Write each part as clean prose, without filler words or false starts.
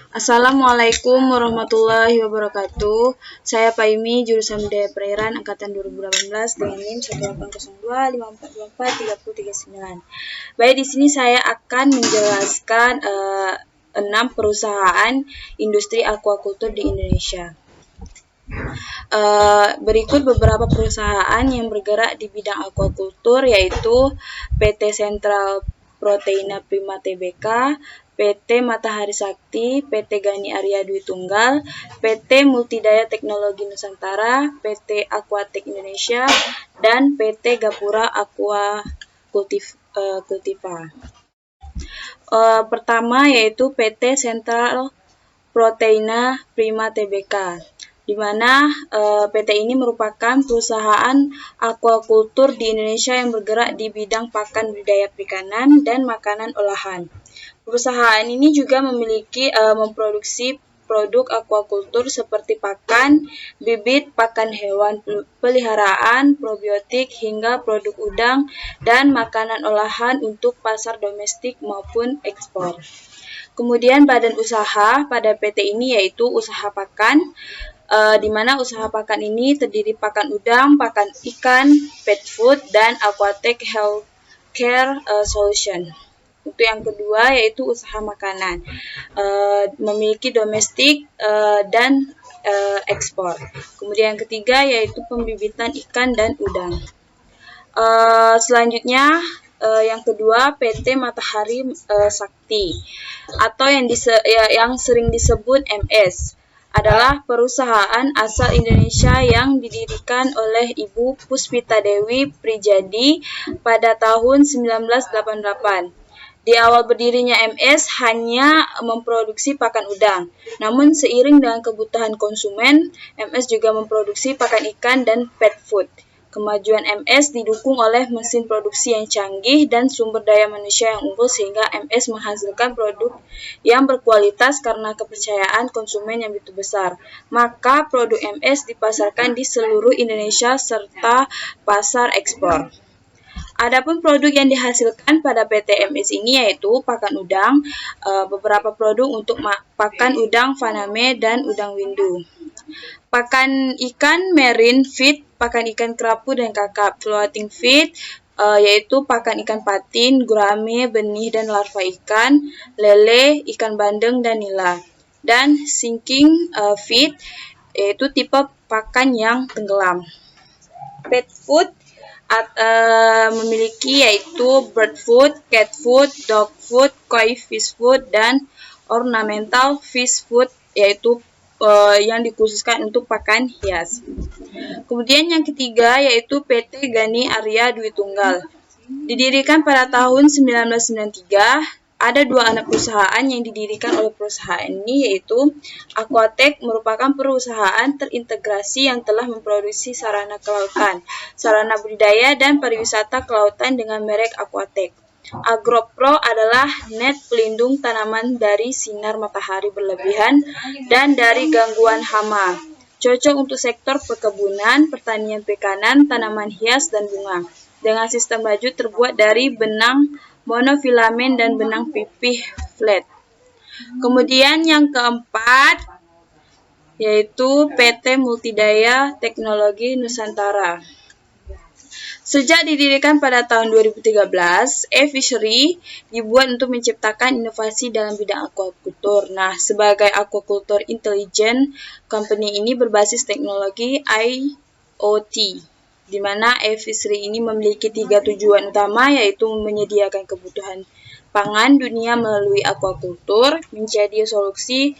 Assalamualaikum warahmatullahi wabarakatuh. Saya Paimi, jurusan Budaya Perairan angkatan 2018 dengan NIM 180254243039. Baik, di sini saya akan menjelaskan 6 perusahaan industri aquaculture di Indonesia. Berikut beberapa perusahaan yang bergerak di bidang aquaculture, yaitu PT Sentral Proteina Prima Tbk, PT Matahari Sakti, PT Gani Arya Dwi Tunggal, PT Multidaya Teknologi Nusantara, PT Aquatek Indonesia, dan PT Gapura Aqua Cultiva. Pertama yaitu PT Sentral Proteina Prima Tbk, di mana PT ini merupakan perusahaan aquaculture di Indonesia yang bergerak di bidang pakan budidaya perikanan dan makanan olahan. Perusahaan ini juga memproduksi produk aquaculture seperti pakan, bibit, pakan hewan peliharaan, probiotik, hingga produk udang dan makanan olahan untuk pasar domestik maupun ekspor. Kemudian badan usaha pada PT ini yaitu usaha pakan, di mana usaha pakan ini terdiri pakan udang, pakan ikan, pet food, dan aquatic healthcare solution. Untuk yang kedua yaitu usaha makanan, memiliki domestik dan ekspor. Kemudian yang ketiga yaitu pembibitan ikan dan udang. Selanjutnya yang kedua PT Matahari Sakti atau yang sering disebut MS adalah perusahaan asal Indonesia yang didirikan oleh Ibu Puspita Dewi Prijadi pada tahun 1988. Di awal berdirinya MS hanya memproduksi pakan udang, namun seiring dengan kebutuhan konsumen, MS juga memproduksi pakan ikan dan pet food. Kemajuan MS didukung oleh mesin produksi yang canggih dan sumber daya manusia yang unggul sehingga MS menghasilkan produk yang berkualitas karena kepercayaan konsumen yang begitu besar. Maka produk MS dipasarkan di seluruh Indonesia serta pasar ekspor. Adapun produk yang dihasilkan pada PT MS ini yaitu pakan udang, beberapa produk untuk pakan udang Faname dan udang windu. Pakan ikan marine feed, pakan ikan kerapu dan kakap. Floating feed, yaitu pakan ikan patin, gurame, benih dan larva ikan, lele, ikan bandeng dan nila. Dan sinking feed, yaitu tipe pakan yang tenggelam. Pet food memiliki yaitu bird food, cat food, dog food, koi fish food, dan ornamental fish food, yaitu yang dikhususkan untuk pakan hias. Kemudian yang ketiga yaitu PT Gani Arya Dwi Tunggal. Didirikan pada tahun 1993, ada dua anak perusahaan yang didirikan oleh perusahaan ini yaitu Aquatek merupakan perusahaan terintegrasi yang telah memproduksi sarana kelautan, sarana budidaya dan pariwisata kelautan dengan merek Aquatek. AgroPro adalah net pelindung tanaman dari sinar matahari berlebihan dan dari gangguan hama. Cocok untuk sektor perkebunan, pertanian perikanan, tanaman hias, dan bunga. Dengan sistem baju terbuat dari benang monofilamen dan benang pipih flat. Kemudian yang keempat yaitu PT Multidaya Teknologi Nusantara. Sejak didirikan pada tahun 2013, eFishery dibuat untuk menciptakan inovasi dalam bidang aquaculture. Nah, sebagai aquaculture intelligent, company ini berbasis teknologi IoT, di mana eFishery ini memiliki 3 tujuan utama, yaitu menyediakan kebutuhan pangan dunia melalui aquaculture, menjadi solusi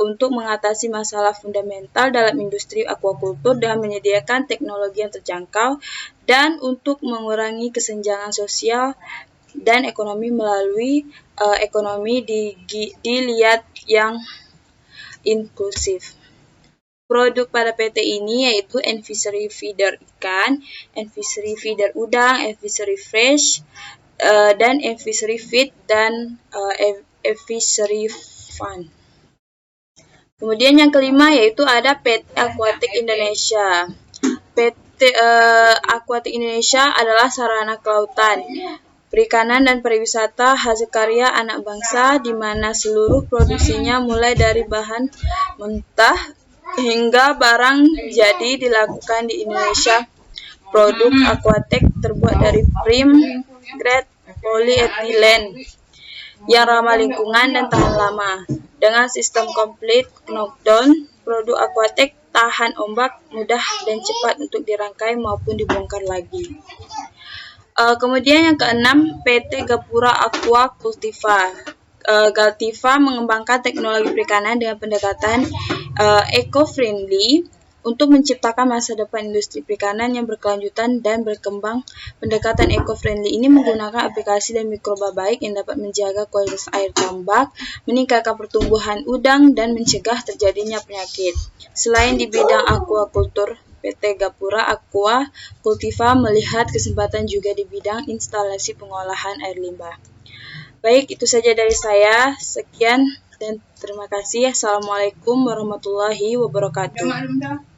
untuk mengatasi masalah fundamental dalam industri aquaculture dengan menyediakan teknologi yang terjangkau, dan untuk mengurangi kesenjangan sosial dan ekonomi melalui ekonomi dilihat yang inklusif. Produk pada PT ini yaitu eFishery Feeder ikan, eFishery Feeder udang, eFishery Fresh, dan eFishery Feed, dan eFishery Fund. Kemudian yang kelima yaitu ada PT Aquatek Indonesia. PT Aquatek Indonesia adalah sarana kelautan. Perikanan dan pariwisata hasil karya anak bangsa di mana seluruh produksinya mulai dari bahan mentah hingga barang jadi dilakukan di Indonesia. Produk Aquatek terbuat dari prim grade polyethylene yang ramah lingkungan dan tahan lama. Dengan sistem complete knockdown, produk Aquatek tahan ombak, mudah dan cepat untuk dirangkai maupun dibongkar lagi. Kemudian yang keenam, PT Gapura Aqua Cultiva. Galtiva mengembangkan teknologi perikanan dengan pendekatan eco-friendly untuk menciptakan masa depan industri perikanan yang berkelanjutan dan berkembang. Pendekatan eco-friendly ini menggunakan aplikasi dan mikroba baik yang dapat menjaga kualitas air tambak, meningkatkan pertumbuhan udang, dan mencegah terjadinya penyakit. Selain di bidang aquaculture, PT Gapura Aqua Cultiva melihat kesempatan juga di bidang instalasi pengolahan air limbah. Baik, itu saja dari saya. Sekian dan terima kasih. Assalamualaikum warahmatullahi wabarakatuh.